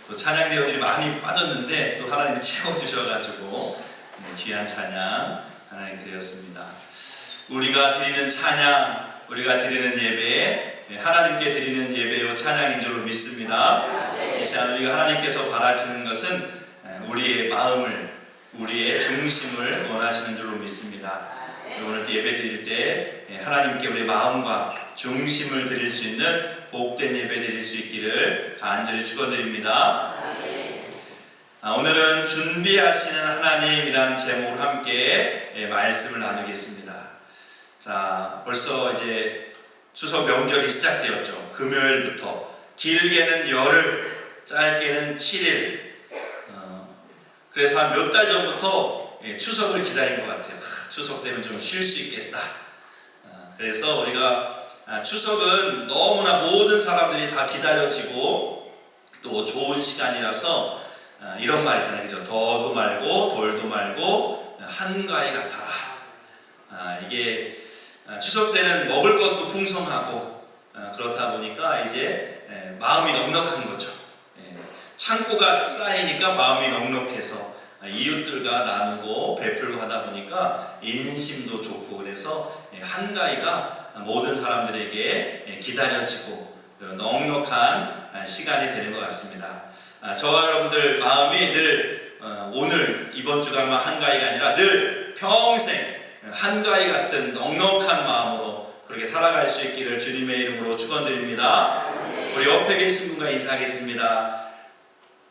또 찬양 대원들이 많이 빠졌는데 또 하나님이 채워주셔가지고 귀한 찬양 하나님 드렸습니다. 우리가 드리는 찬양, 우리가 드리는 예배, 하나님께 드리는 예배요 찬양인 줄로 믿습니다. 이 시간 우리가 하나님께서 바라시는 것은 우리의 마음을, 우리의 중심을 원하시는 줄로 믿습니다. 오늘 예배 드릴 때 하나님께 우리의 마음과 중심을 드릴 수 있는 복된 예배 드릴 수 있기를 간절히 축원드립니다. 오늘은 준비하시는 하나님이라는 제목으로 함께 말씀을 나누겠습니다. 자, 벌써 이제 추석 명절이 시작되었죠. 금요일부터 길게는 열흘, 짧게는 7일. 그래서 한 몇 달 전부터 추석을 기다린 것 같아요. 추석 되면 좀 쉴 수 있겠다. 그래서 우리가 추석은 너무나 모든 사람들이 다 기다려지고 또 좋은 시간이라서 이런 말 있잖아요. 그죠? 더도 말고 돌도 말고 한가위 같아라. 이게 추석 때는 먹을 것도 풍성하고 그렇다 보니까 이제 마음이 넉넉한 거죠. 창고가 쌓이니까 마음이 넉넉해서 이웃들과 나누고 베풀고 하다 보니까 인심도 좋고, 그래서 한가위가 모든 사람들에게 기다려지고 넉넉한 시간이 되는 것 같습니다. 저와 여러분들 마음이 늘 오늘 이번 주간만 한가위가 아니라 늘 평생 한가위 같은 넉넉한 마음으로 그렇게 살아갈 수 있기를 주님의 이름으로 축원드립니다. 우리 옆에 계신 분과 인사하겠습니다.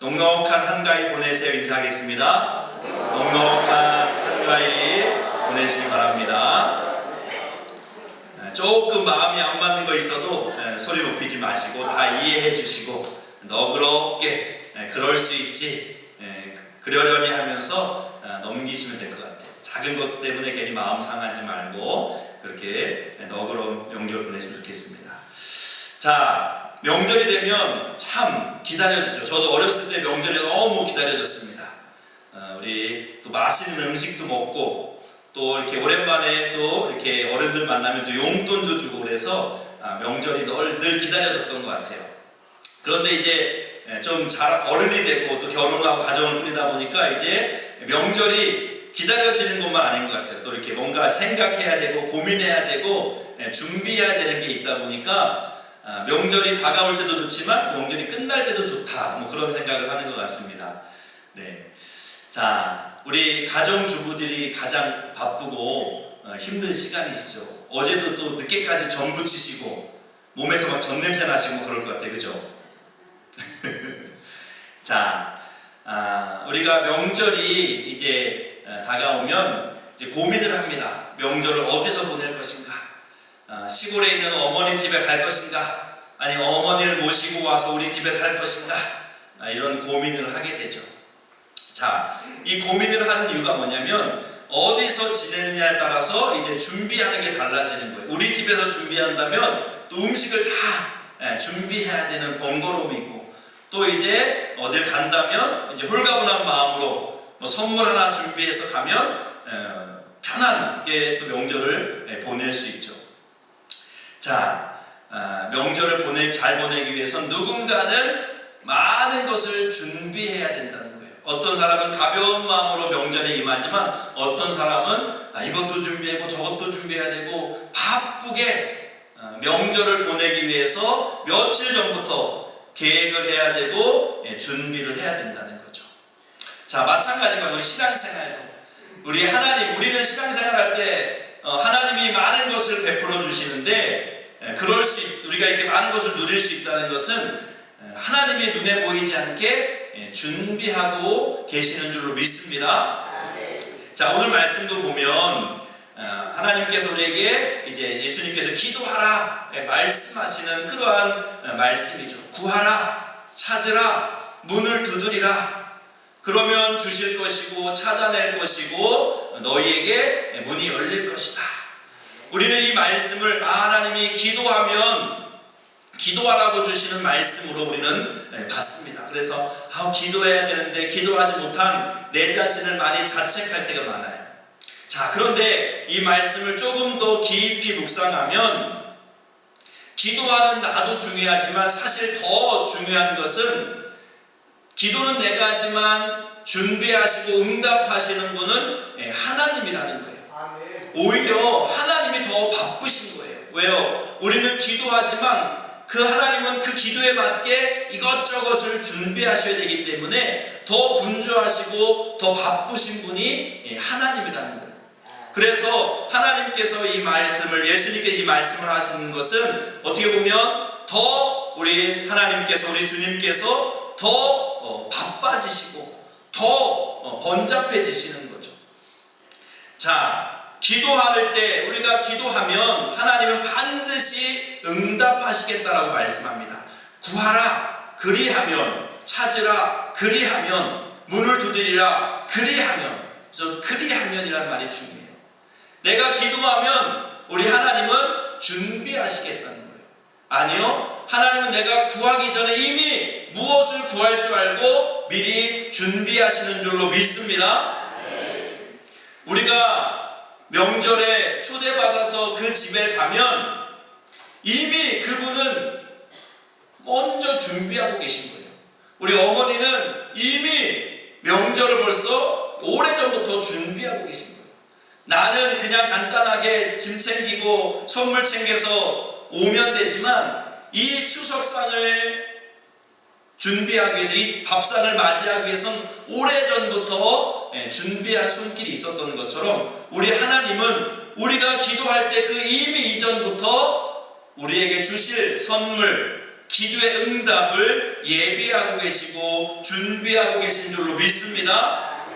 넉넉한 한가위 보내세요. 인사하겠습니다. 넉넉한 한가위 보내시기 바랍니다. 조금 마음이 안 맞는 거 있어도 소리 높이지 마시고 다 이해해 주시고 너그럽게 그럴 수 있지, 그러려니 하면서 넘기시면 될 것 같아요. 작은 것 때문에 괜히 마음 상하지 말고 그렇게 너그러운 명절 보내시면 좋겠습니다. 자, 명절이 되면 참 기다려지죠. 저도 어렸을 때 명절이 너무 기다려졌습니다. 우리 또 맛있는 음식도 먹고 또 이렇게 오랜만에 또 이렇게 어른들 만나면 또 용돈도 주고 그래서 명절이 늘 기다려졌던 것 같아요. 그런데 이제 좀 어른이 되고 또 결혼하고 가정을 꾸리다 보니까 이제 명절이 기다려지는 것만 아닌 것 같아요. 또 이렇게 뭔가 생각해야 되고 고민해야 되고 준비해야 되는 게 있다 보니까 명절이 다가올 때도 좋지만 명절이 끝날 때도 좋다, 뭐 그런 생각을 하는 것 같습니다. 네. 자, 우리 가정주부들이 가장 바쁘고 힘든 시간이시죠. 어제도 또 늦게까지 전 부치시고 몸에서 막 전냄새 나시고 그럴 것 같아요. 그죠? 자, 우리가 명절이 이제 다가오면 이제 고민을 합니다. 명절을 어디서 보낼 것인가? 시골에 있는 어머니 집에 갈 것인가? 아니면 어머니를 모시고 와서 우리 집에 살 것인가? 이런 고민을 하게 되죠. 자, 이 고민을 하는 이유가 뭐냐면 어디서 지내느냐에 따라서 이제 준비하는 게 달라지는 거예요. 우리 집에서 준비한다면 또 음식을 다 준비해야 되는 번거로움이 있고, 또 이제 어딜 간다면 이제 홀가분한 마음으로 뭐 선물 하나 준비해서 가면 편안하게 또 명절을 보낼 수 있죠. 자, 명절을 잘 보내기 위해선 누군가는 많은 것을 준비해야 된다는 거예요. 어떤 사람은 가벼운 마음으로 명절에 임하지만 어떤 사람은 이것도 준비하고 저것도 준비해야 되고 바쁘게 명절을 보내기 위해서 며칠 전부터 계획을 해야 되고 준비를 해야 된다는 거죠. 자, 마찬가지로 우리 신앙생활도 우리는 신앙생활할 때 하나님이 많은 것을 베풀어 주시는데 우리가 이렇게 많은 것을 누릴 수 있다는 것은 하나님이 눈에 보이지 않게 준비하고 계시는 줄로 믿습니다. 자, 오늘 말씀도 보면 하나님께서 우리에게 이제 예수님께서 기도하라 말씀하시는 그러한 말씀이죠. 구하라, 찾으라, 문을 두드리라. 그러면 주실 것이고 찾아낼 것이고 너희에게 문이 열릴 것이다. 우리는 이 말씀을 하나님이 기도하라고 주시는 말씀으로 우리는 받습니다. 그래서 기도해야 되는데 기도하지 못한 내 자신을 많이 자책할 때가 많아요. 자, 그런데 이 말씀을 조금 더 깊이 묵상하면 기도하는 나도 중요하지만 사실 더 중요한 것은 기도는 내가 하지만 준비하시고 응답하시는 분은 하나님이라는 거예요. 오히려 하나님이 더 바쁘신 거예요. 왜요? 우리는 기도하지만 그 하나님은 그 기도에 맞게 이것저것을 준비하셔야 되기 때문에 더 분주하시고 더 바쁘신 분이 하나님이라는 거예요. 그래서 하나님께서 이 말씀을, 예수님께서 이 말씀을 하시는 것은 어떻게 보면 더 우리 하나님께서, 우리 주님께서 더 바빠지시고 더 번잡해지시는 거죠. 자, 기도할 때, 우리가 기도하면 하나님은 반드시 응답하시겠다라고 말씀합니다. 구하라 그리하면, 찾으라 그리하면, 문을 두드리라 그리하면. 그래서 그리하면이라는 말이 중요해요. 내가 기도하면 우리 하나님은 준비하시겠다는 거예요. 아니요, 하나님은 내가 구하기 전에 이미 무엇을 구할 줄 알고 미리 준비하시는 줄로 믿습니다. 우리가 명절에 초대받아서 그 집에 가면 이미 그분은 먼저 준비하고 계신 거예요. 우리 어머니는 이미 명절을 벌써 오래전부터 준비하고 계신 거예요. 나는 그냥 간단하게 짐 챙기고 선물 챙겨서 오면 되지만 이 추석상을 준비하기 위해서, 이 밥상을 맞이하기 위해서는 오래전부터 준비한 손길이 있었던 것처럼 우리 하나님은 우리가 기도할 때 그 이미 이전부터 우리에게 주실 선물, 기도의 응답을 예비하고 계시고 준비하고 계신 줄로 믿습니다.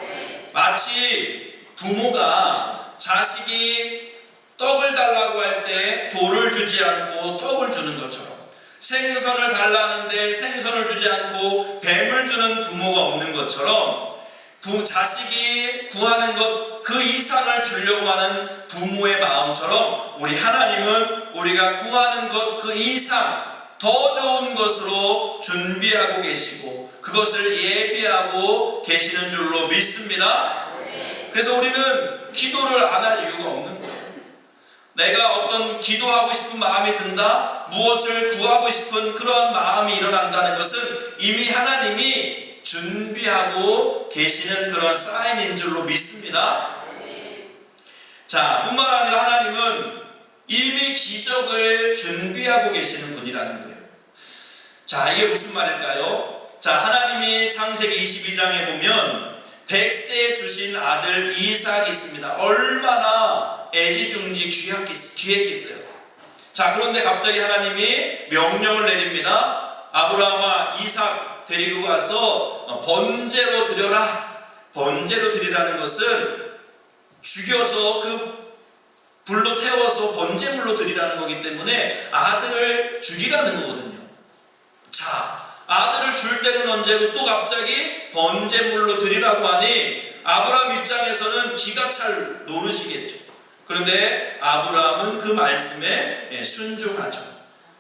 마치 부모가 자식이 떡을 달라고 할 때 돌을 주지 않고 떡을 주는 것처럼, 생선을 달라는데 생선을 주지 않고 뱀을 주는 부모가 없는 것처럼, 자식이 구하는 것 그 이상을 주려고 하는 부모의 마음처럼 우리 하나님은 우리가 구하는 것 그 이상 더 좋은 것으로 준비하고 계시고 그것을 예비하고 계시는 줄로 믿습니다. 그래서 우리는 기도를 안 할 이유가 없는 거예요. 내가 어떤 기도하고 싶은 마음이 든다, 무엇을 구하고 싶은 그런 마음이 일어난다는 것은 이미 하나님이 준비하고 계시는 그런 사인인 줄로 믿습니다. 자, 뿐만 아니라 하나님은 이미 기적을 준비하고 계시는 분이라는 거예요. 자, 이게 무슨 말일까요? 자, 하나님이 창세기 22장에 보면 100세에 주신 아들 이삭이 있습니다. 얼마나 애지중지 귀했겠어요. 자, 그런데 갑자기 하나님이 명령을 내립니다. 아브라함아, 이삭 데리고 가서 번제로 드려라. 번제로 드리라는 것은 죽여서 그 불로 태워서 번제물로 드리라는 거기 때문에 아들을 죽이라는 거거든요. 자, 아들을 줄 때는 언제고 또 갑자기 번제물로 드리라고 하니 아브라함 입장에서는 기가 찰 노릇이겠죠. 그런데 아브라함은 그 말씀에 순종하죠.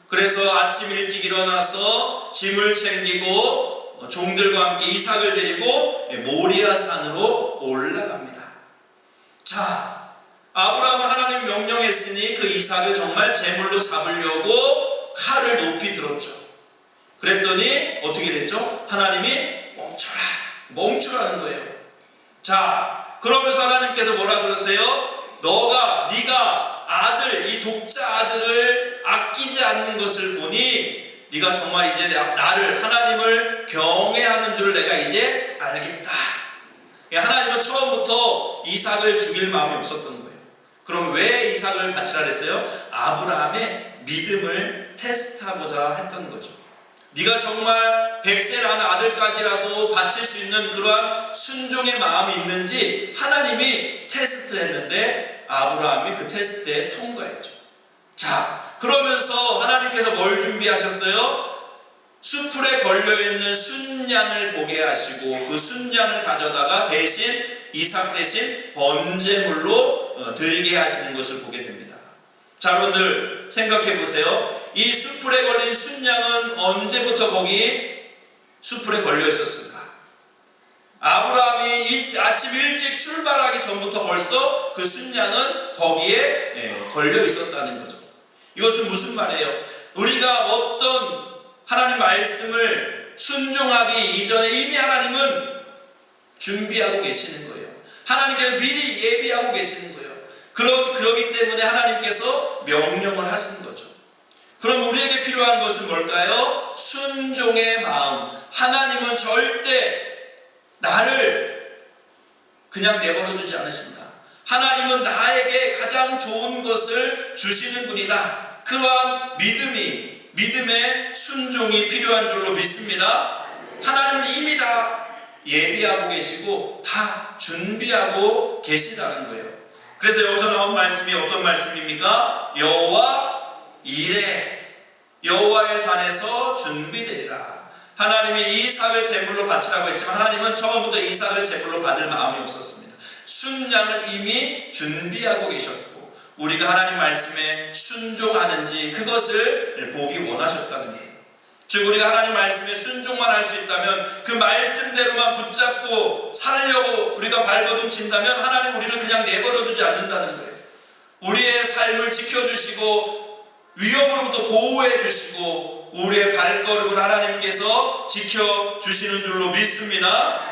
그래서 아침 일찍 일어나서 짐을 챙기고 종들과 함께 이삭을 데리고 모리아 산으로 올라갑니다. 자, 아브라함은 하나님이 명령했으니 그 이삭을 정말 제물로 잡으려고 칼을 높이 들었죠. 그랬더니 어떻게 됐죠? 하나님이 멈추라는 거예요. 자, 그러면서 하나님께서 뭐라 그러세요? 네가 아들, 이 독자 아들을 아끼지 않는 것을 보니 네가 정말 이제 나를, 하나님을 경외하는 줄을 내가 이제 알겠다. 하나님은 처음부터 이삭을 죽일 마음이 없었던 거예요. 그럼 왜 이삭을 바치라 그랬어요? 아브라함의 믿음을 테스트하고자 했던 거죠. 네가 정말 100세 낳은 아들까지라도 바칠 수 있는 그러한 순종의 마음이 있는지 하나님이 테스트했는데 아브라함이 그 테스트에 통과했죠. 자, 그러면서 하나님께서 뭘 준비하셨어요? 수풀에 걸려있는 순양을 보게 하시고 그 순양을 가져다가 이삭 대신 번제물로 드리게 하시는 것을 보게 됩니다. 자, 여러분들 생각해 보세요. 이 수풀에 걸린 순양은 언제부터 거기 수풀에 걸려 있었을까? 아브라함이 아침 일찍 출발하기 전부터 벌써 그 순양은 거기에 걸려 있었다는 거죠. 이것은 무슨 말이에요? 우리가 어떤 하나님 말씀을 순종하기 이전에 이미 하나님은 준비하고 계시는 거예요. 하나님께서 미리 예비하고 계시는 거예요. 그러기 때문에 하나님께서 명령을 하시는 거죠. 그럼 우리에게 필요한 것은 뭘까요? 순종의 마음. 하나님은 절대 나를 그냥 내버려 두지 않으신다. 하나님은 나에게 가장 좋은 것을 주시는 분이다. 그러한 믿음의 순종이 필요한 줄로 믿습니다. 하나님은 이미 다 예비하고 계시고 다 준비하고 계시다는 거예요. 그래서 여기서 나온 말씀이 어떤 말씀입니까? 여호와 이레, 여호와의 산에서 준비되리라. 하나님이 이삭을 제물로 바치라고 했지만 하나님은 처음부터 이삭을 제물로 받을 마음이 없었습니다. 순양을 이미 준비하고 계셨고 우리가 하나님 말씀에 순종하는지 그것을 보기 원하셨다는 거예요. 즉 우리가 하나님 말씀에 순종만 할 수 있다면 그 말씀대로만 붙잡고 살려고 우리가 발버둥친다면 하나님 우리를 그냥 내버려 두지 않는다는 거예요. 우리의 삶을 지켜주시고 위험으로부터 보호해 주시고 우리의 발걸음을 하나님께서 지켜주시는 줄로 믿습니다.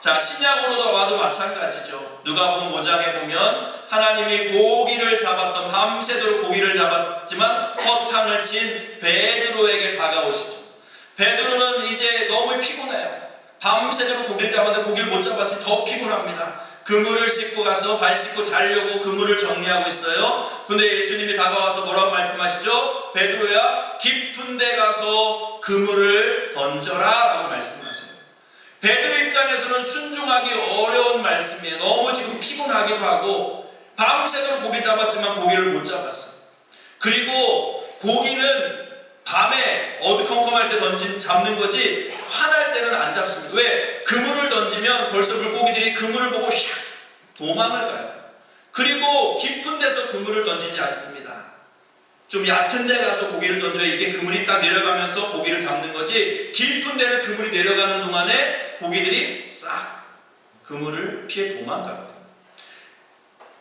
자, 신약으로 와도 마찬가지죠. 누가복음 5장에 보면 하나님이 고기를 잡았던 밤새도록 고기를 잡았지만 허탕을 친 베드로에게 다가오시죠. 베드로는 이제 너무 피곤해요. 밤새도록 고기를 잡았는데 고기를 못 잡았으니 더 피곤합니다. 그물을 싣고 가서 발 씻고 자려고 그물을 정리하고 있어요. 근데 예수님이 다가와서 뭐라고 말씀하시죠? 베드로야, 깊은 데 가서 그물을 던져라 라고 말씀하세요. 베드로 입장에서는 순종하기 어려운 말씀이에요. 너무 지금 피곤하기도 하고 밤새도록 고기 잡았지만 고기를 못 잡았어요. 그리고 고기는 밤에 어두컴컴할 때 잡는 거지 화날 때는 안 잡습니다. 왜? 그물을 던지면 벌써 물고기들이 그물을 보고 샥 도망을 가요. 그리고 깊은 데서 그물을 던지지 않습니다. 좀 얕은 데 가서 고기를 던져야 이게 그물이 딱 내려가면서 고기를 잡는 거지 깊은 데는 그물이 내려가는 동안에 고기들이 싹 그물을 피해 도망갑니다.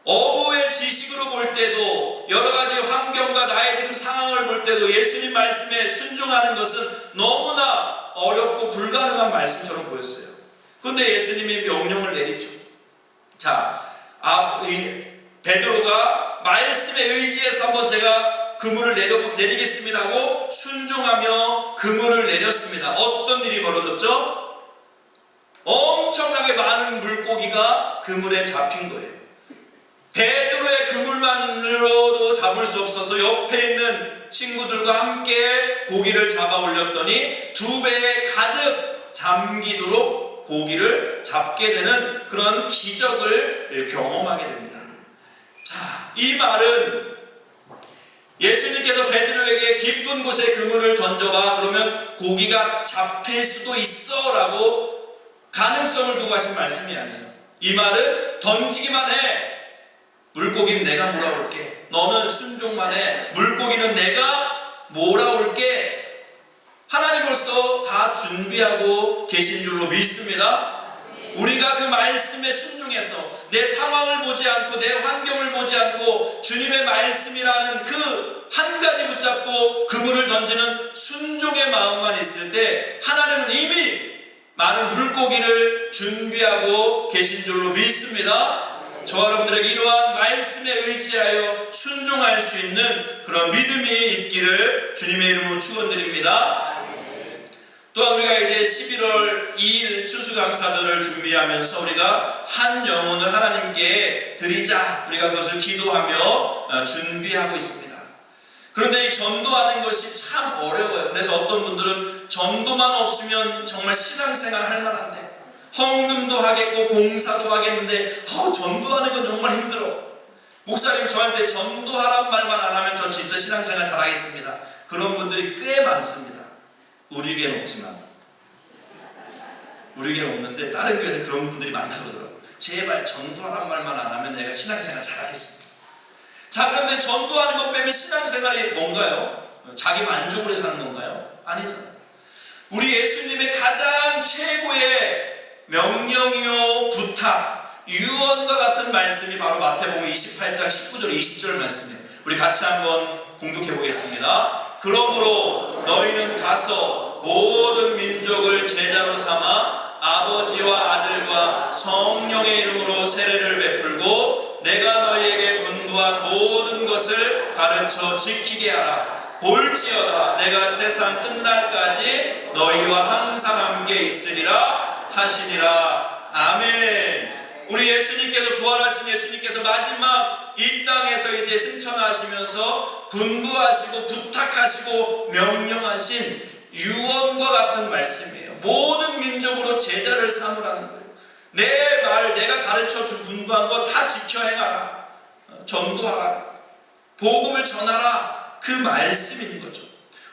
어부의 지식으로 볼 때도 여러 가지 환경과 나의 지금 상황을 볼 때도 예수님 말씀에 순종하는 것은 너무나 어렵고 불가능한 말씀처럼 보였어요. 그런데 예수님이 명령을 내리죠. 자, 베드로가 말씀에 의지해서 한번 제가 그물을 내리겠습니다 하고 순종하며 그물을 내렸습니다. 어떤 일이 벌어졌죠? 엄청나게 많은 물고기가 그물에 잡힌 거예요. 베드로의 그물만으로도 잡을 수 없어서 옆에 있는 친구들과 함께 고기를 잡아 올렸더니 2배에 가득 잠기도록 고기를 잡게 되는 그런 기적을 경험하게 됩니다. 자, 이 말은 예수님께서 베드로에게 깊은 곳에 그물을 던져봐 그러면 고기가 잡힐 수도 있어 라고 가능성을 두고 하신 말씀이 아니에요. 이 말은 던지기만 해. 물고기는 내가 몰아올게. 너는 순종만 해. 물고기는 내가 몰아올게. 하나님 벌써 다 준비하고 계신 줄로 믿습니다. 우리가 그 말씀에 순종해서 내 상황을 보지 않고 내 환경을 보지 않고 주님의 말씀이라는 그 한 가지 붙잡고 그물을 던지는 순종의 마음만 있을 때 하나님은 이미 많은 물고기를 준비하고 계신 줄로 믿습니다. 저와 여러분들에게 이러한 말씀에 의지하여 순종할 수 있는 그런 믿음이 있기를 주님의 이름으로 축원드립니다. 또한 우리가 이제 11월 2일 추수감사절을 준비하면서 우리가 한 영혼을 하나님께 드리자 우리가 그것을 기도하며 준비하고 있습니다. 그런데 이 전도하는 것이 참 어려워요. 그래서 어떤 분들은 전도만 없으면 정말 신앙생활 할 만한데 헌금도 하겠고 봉사도 하겠는데 전도하는 건 정말 힘들어. 목사님 저한테 전도하란 말만 안 하면 저 진짜 신앙생활 잘하겠습니다. 그런 분들이 꽤 많습니다. 우리 교회는 없지만 우리 교회는 없는데 다른 교회는 그런 분들이 많다고 그러더라고요. 제발 전도하란 말만 안 하면 내가 신앙생활 잘하겠습니다. 자, 그런데 전도하는 것 빼면 신앙생활이 뭔가요? 자기 만족으로 사는 건가요? 아니잖아요. 우리 예수님의 가장 최고의 명령이요 부탁, 유언과 같은 말씀이 바로 마태복음 28장 19절 20절 말씀이에요. 우리 같이 한번 공독해 보겠습니다. 그러므로 너희는 가서 모든 민족을 제자로 삼아 아버지와 아들과 성령의 이름으로 세례를 베풀고 내가 너희에게 분부한 모든 것을 가르쳐 지키게 하라. 볼지어다 내가 세상 끝날까지 너희와 항상 함께 있으리라 하시니라. 아멘. 우리 예수님께서, 부활하신 예수님께서 마지막 이 땅에서 이제 승천하시면서 분부하시고 부탁하시고 명령하신 유언과 같은 말씀이에요. 모든 민족으로 제자를 삼으라는 거예요. 내 말, 내가 가르쳐 준 분부한 거 다 지켜 행하라. 전도하라. 복음을 전하라. 그 말씀인 거죠.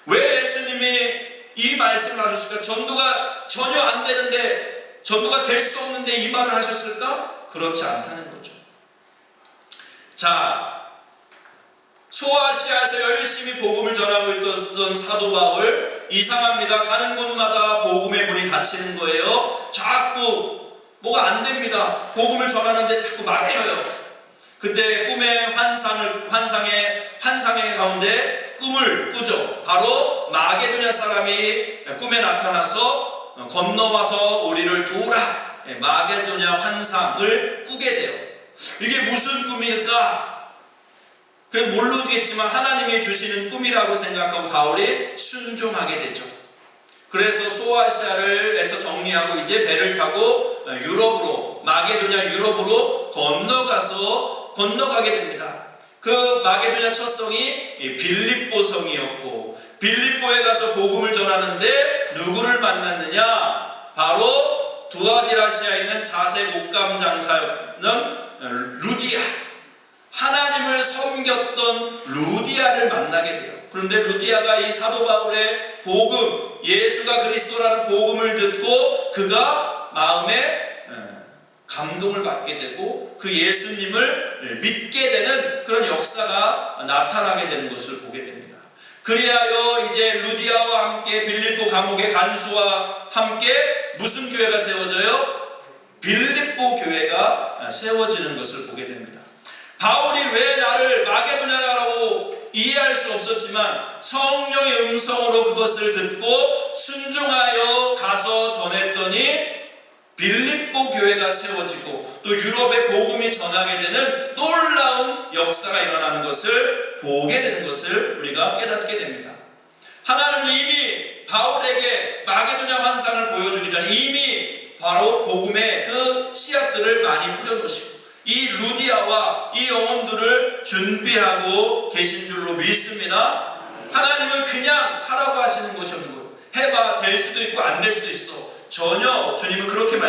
왜 예수님이 이 말씀을 하셨을까? 전도가 전혀 안 되는데, 전도가 될 수 없는데 이 말을 하셨을까? 그렇지 않다는 거죠. 자, 소아시아에서 열심히 복음을 전하고 있던 사도 바울, 이상합니다. 가는 곳마다 복음의 문이 닫히는 거예요. 자꾸 뭐가 안 됩니다. 복음을 전하는데 자꾸 막혀요. 그때 꿈의 환상의 가운데 꿈을 꾸죠. 바로 마게도냐 사람이 꿈에 나타나서 건너와서 우리를 도우라. 마게도냐 환상을 꾸게 돼요. 이게 무슨 꿈일까? 그래서 모르겠지만 하나님이 주시는 꿈이라고 생각하고 바울이 순종하게 되죠. 그래서 소아시아에서 정리하고 이제 배를 타고 유럽으로, 마게도냐 유럽으로 건너가게 됩니다. 그 마게도냐 첫 성이 빌립보 성이었고, 빌립보에 가서 복음을 전하는데 누구를 만났느냐? 바로 두아디라시아에 있는 자색 옷감 장사였는 루디아, 하나님을 섬겼던 루디아를 만나게 돼요. 그런데 루디아가 이 사도 바울의 복음, 예수가 그리스도라는 복음을 듣고 그가 마음에 감동을 받게 되고 그 예수님을 믿게 되는 그런 역사가 나타나게 되는 것을 보게 됩니다. 그리하여 이제 루디아와 함께 빌립보 감옥의 간수와 함께 무슨 교회가 세워져요? 빌립보 교회가 세워지는 것을 보게 됩니다. 바울이 왜 나를 마게도냐라고 이해할 수 없었지만 성령의 음성으로 그것을 듣고 순종하여 가서 전했더니 빌립보 교회가 세워지고 또 유럽의 복음이 전하게 되는 놀라운 역사가 일어나는 것을 보게 되는 것을 우리가 깨닫게 됩니다. 하나님은 이미 바울에게 마게도냐 환상을 보여주기 전에 이미 바로 복음의 그 씨앗들을 많이 뿌려놓으시고 이 루디아와 이 영혼들을 준비하고 계신 줄로 믿습니다. 하나님은 그냥 하라고 하시는 것이 없는 거예요. 해봐, 될 수도 있고 안 될 수도 있어. 전혀 주님은 그렇게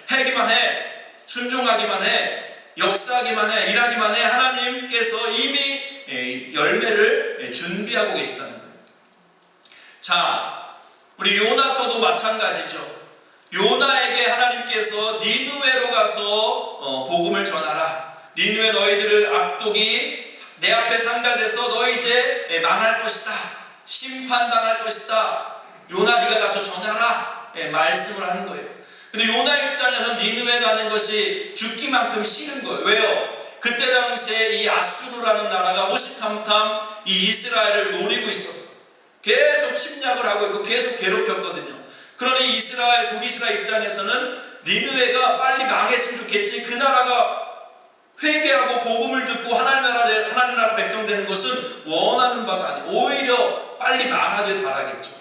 하기만 해, 순종하기만 해, 역사하기만 해, 일하기만 해. 하나님께서 이미 열매를 준비하고 계시다는 거예요. 자, 우리 요나서도 마찬가지죠. 요나에게 하나님께서 니느웨로 가서 복음을 전하라. 니느웨 너희들을 악독이 내 앞에 상달돼서 너희 이제 망할 것이다, 심판당할 것이다. 요나 네가 가서 전하라. 말씀을 하는 거예요. 근데 요나 입장에서는 니느웨 가는 것이 죽기만큼 싫은 거예요. 왜요? 그때 당시에 이 아수르라는 나라가 호시탐탐 이 이스라엘을 노리고 있었어요. 계속 침략을 하고 있고 계속 괴롭혔거든요. 그러니 북이스라엘 입장에서는 니느웨가 빨리 망했으면 좋겠지, 그 나라가 회개하고 복음을 듣고 하나님 나라 백성 되는 것은 원하는 바가 아니에요. 오히려 빨리 망하길 바라겠죠.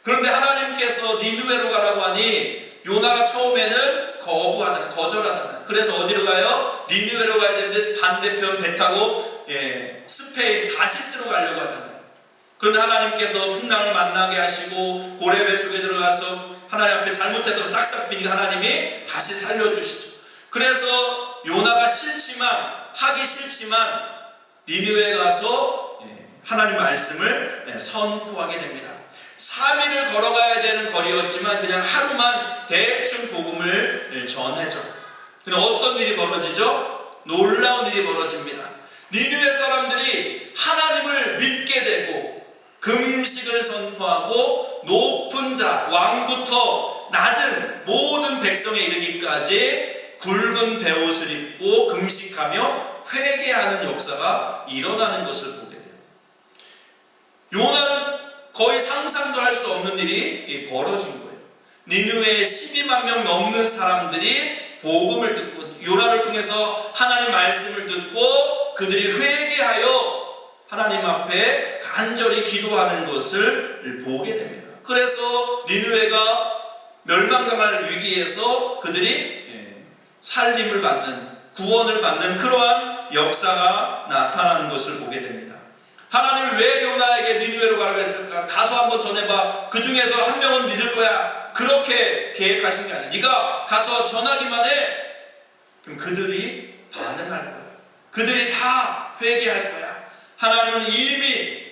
그런데 하나님께서 니느웨로 가라고 하니 요나가 처음에는 거절하잖아요. 그래서 어디로 가요? 니느웨로 가야 되는데 반대편 배 타고 스페인 다시스로 가려고 하잖아요. 그런데 하나님께서 풍랑을 만나게 하시고 고레배 속에 들어가서 하나님 앞에 잘못했다고 싹싹 비니까 하나님이 다시 살려주시죠. 그래서 요나가 하기 싫지만 니느웨에 가서 하나님 말씀을 선포하게 됩니다. 3일을 걸어가야 되는 거리였지만 그냥 하루만 대충 복음을 전해줘. 근데 어떤 일이 벌어지죠? 놀라운 일이 벌어집니다. 니느웨 사람들이 하나님을 믿게 되고 금식을 선포하고 높은 자, 왕부터 낮은 모든 백성에 이르기까지 굵은 베옷을 입고 금식하며 회개하는 역사가 일어나는 것을 보게 돼요. 요나는 거의 상상도 할 수 없는 일이 벌어진 거예요. 니느웨에 12만 명 넘는 사람들이 복음을 듣고 요나를 통해서 하나님 말씀을 듣고 그들이 회개하여 하나님 앞에 간절히 기도하는 것을 보게 됩니다. 그래서 니느웨가 멸망당할 위기에서 그들이 살림을 받는, 구원을 받는 그러한 역사가 나타나는 것을 보게 됩니다. 하나님이 왜 요나에게 니느웨로 가라고 했을까? 가서 한번 전해봐. 그 중에서 한 명은 믿을 거야. 그렇게 계획하신 게 아니에요. 네가 가서 전하기만 해. 그럼 그들이 반응할 거야. 그들이 다 회개할 거야. 하나님은 이미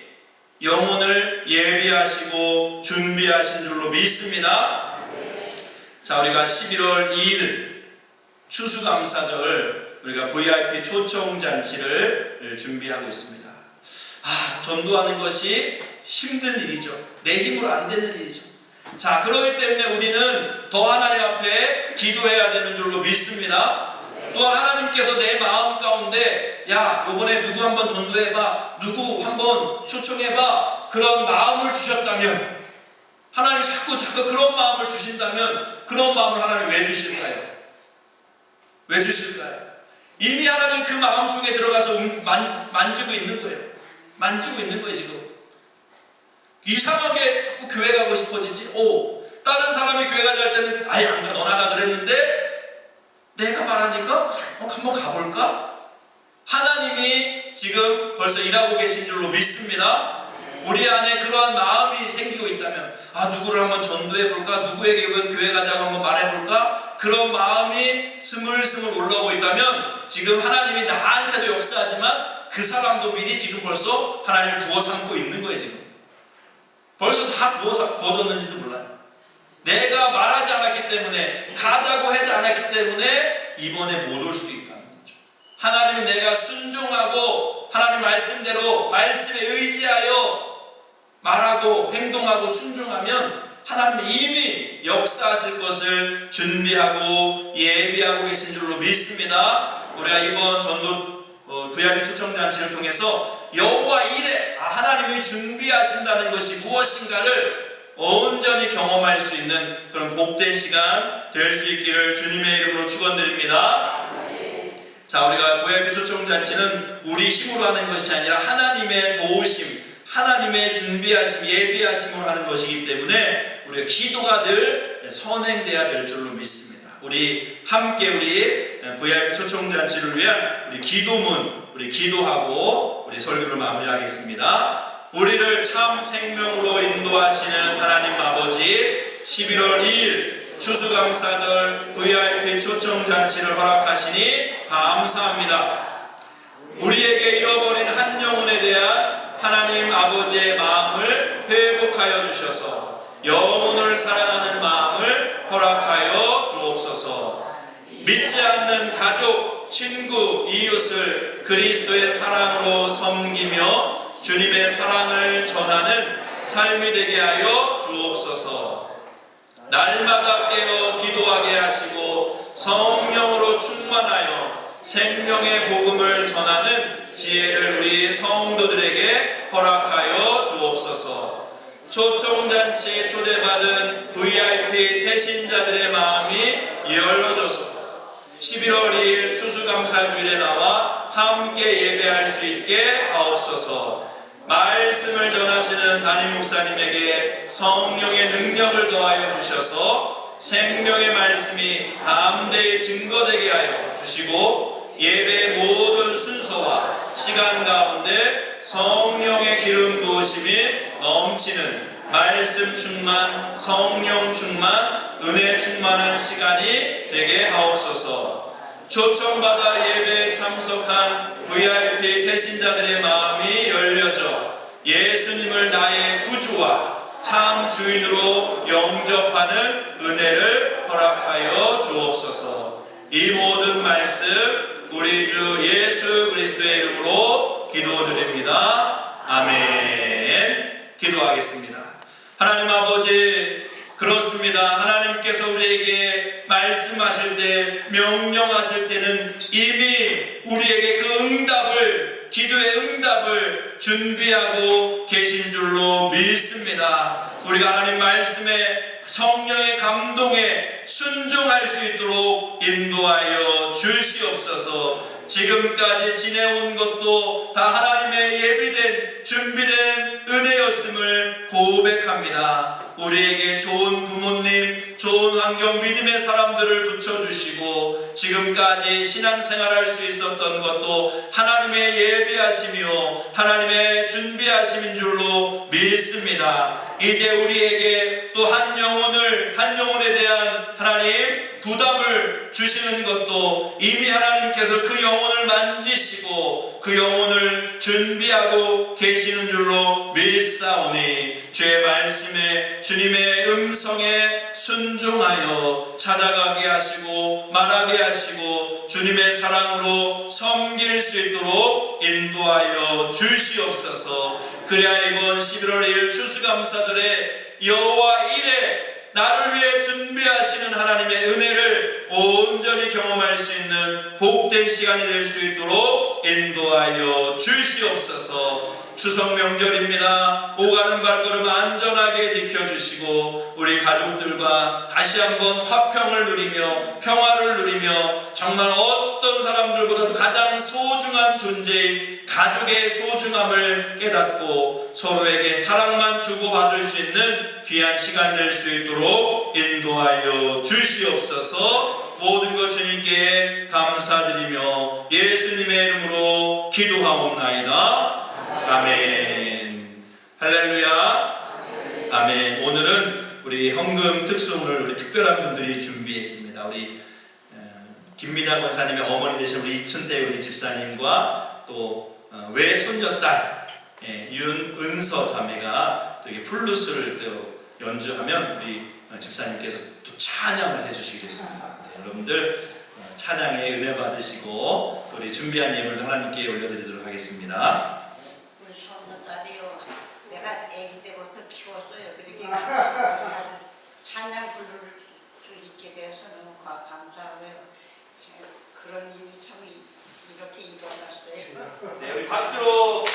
영혼을 예비하시고 준비하신 줄로 믿습니다. 자, 우리가 11월 2일 추수감사절 우리가 VIP 초청잔치를 준비하고 있습니다. 전도하는 것이 힘든 일이죠. 내 힘으로 안 되는 일이죠. 자, 그렇기 때문에 우리는 더 하나님 앞에 기도해야 되는 줄로 믿습니다. 또한 하나님께서 내 마음 가운데 야, 이번에 누구 한번 전도해봐, 누구 한번 초청해봐, 그런 마음을 주셨다면, 하나님이 자꾸 그런 마음을 주신다면 그런 마음을 하나님 왜 주실까요? 왜 주실까요? 이미 하나님 그 마음 속에 들어가서 만지고 있는 거예요. 만지고 있는 거예요. 지금 이상하게 자꾸 교회 가고 싶어지지. 다른 사람이 교회 가자 할 때는 아예 안 가, 너나 가 그랬는데 내가 말하니까 한번 가볼까? 하나님이 지금 벌써 일하고 계신 줄로 믿습니다. 우리 안에 그러한 마음이 생기고 있다면, 누구를 한번 전도해볼까? 누구에게 교회 가자고 한번 말해볼까? 그런 마음이 스물스물 올라오고 있다면 지금 하나님이 나한테도 역사하지만 그 사람도 미리 지금 벌써 하나님을 구워 삼고 있는 거예요. 지금 벌써 다 구워졌는지도 몰라요. 내가 말하지 않았기 때문에, 가자고 하지 않았기 때문에 이번에 못 올 수도 있다는 거죠. 하나님은 내가 순종하고 하나님 말씀대로 말씀에 의지하여 말하고 행동하고 순종하면 하나님은 이미 역사하실 것을 준비하고 예비하고 계신 줄로 믿습니다. 우리가 이번 전도 VIP 초청잔치를 통해서 여호와 이레, 하나님이 준비하신다는 것이 무엇인가를 온전히 경험할 수 있는 그런 복된 시간 될 수 있기를 주님의 이름으로 축원드립니다. 자, 우리가 VIP 초청잔치는 우리 힘으로 하는 것이 아니라 하나님의 도우심, 하나님의 준비하심, 예비하심으로 하는 것이기 때문에 우리가 기도가 늘 선행돼야 될 줄로 믿습니다. 우리 함께 우리 VIP 초청잔치를 위한 우리 기도문, 우리 기도하고 우리 설교를 마무리하겠습니다. 우리를 참 생명으로 인도하시는 하나님 아버지, 11월 2일 추수감사절 VIP 초청잔치를 허락하시니 감사합니다. 우리에게 잃어버린 한 영혼에 대한 하나님 아버지의 마음을 회복하여 주셔서 영혼을 사랑하는 마음을 허락하여 주옵소서. 믿지 않는 가족, 친구, 이웃을 그리스도의 사랑으로 섬기며 주님의 사랑을 전하는 삶이 되게 하여 주옵소서. 날마다 깨어 기도하게 하시고 성령으로 충만하여 생명의 복음을 전하는 지혜를 우리 성도들에게 허락하여 주옵소서. 초청잔치에 초대받은 VIP 태신자들의 마음이 열려져서 11월 2일 추수감사주일에 나와 함께 예배할 수 있게 하옵소서. 말씀을 전하시는 담임 목사님에게 성령의 능력을 더하여 주셔서 생명의 말씀이 담대히 증거되게 하여 주시고 예배의 모든 순서와 시간 가운데 성령의 기름 부으심이 넘치는 말씀 충만, 성령 충만, 은혜 충만한 시간이 되게 하옵소서. 초청받아 예배에 참석한 VIP 태신자들의 마음이 열려져 예수님을 나의 구주와 참 주인으로 영접하는 은혜를 허락하여 주옵소서. 이 모든 말씀 우리 주 예수 그리스도의 이름으로 기도드립니다. 아멘. 기도하겠습니다. 하나님 아버지, 그렇습니다. 하나님께서 우리에게 말씀하실 때, 명령하실 때는 이미 우리에게 그 응답을 기도의 응답을 준비하고 계신 줄로 믿습니다. 우리가 하나님 말씀에 성령의 감동에 순종할 수 있도록 인도하여 주시옵소서. 지금까지 지내온 것도 다 하나님의 예비된 준비된 은혜였음을 고백합니다. 우리에게 좋은 부모님, 좋은 환경, 믿음의 사람들을 붙여주시고 지금까지 신앙생활할 수 있었던 것도 하나님의 예비하심이요 하나님의 준비하심인 줄로 믿습니다. 이제 우리에게 또 한 영혼에 대한 하나님 부담을 주시는 것도 이미 하나님께서 그 영혼을 만지시고 그 영혼을 준비하고 계시는 줄로 믿사오니 주의 말씀에 주님의 음성에 순종하여 찾아가게 하시고 말하게 하시고 주님의 사랑으로 섬길 수 있도록 인도하여 주시옵소서. 그래야 이번 11월 2일 추수감사절에 여호와 일에 나를 위해 준비하시는 하나님의 은혜를 온전히 경험할 수 있는 복된 시간이 될 수 있도록 인도하여 주시옵소서. 추석 명절입니다. 오가는 발걸음 안전하게 지켜주시고 우리 가족들과 다시 한번 화평을 누리며 평화를 누리며 정말 어떤 사람들보다도 가장 소중한 존재인 가족의 소중함을 깨닫고 서로에게 사랑만 주고받을 수 있는 귀한 시간 될 수 있도록 인도하여 주시옵소서. 모든 것 주님께 감사드리며 예수님의 이름으로 기도하옵나이다. 아멘. 할렐루야. 아멘. 오늘은 우리 헌금 특송을 우리 특별한 분들이 준비했습니다. 우리 김미자 권사님의 어머니 되신 우리 이춘태 우리 집사님과 또 외손녀딸 윤은서 자매가 또 플루스를 또 연주하면 우리 집사님께서 또 찬양을 해주시겠습니다. 네, 여러분들 찬양에 은혜 받으시고 또 우리 준비한 예물을 하나님께 올려드리도록 하겠습니다. 우리 손녀딸이요, 내가 아기 때부터 키웠어요. 그렇게 찬양 부를 수 있게 돼서 너무 감사하고요. 그런 일이 참 이렇게 일어났어요. 네, 우리 박수로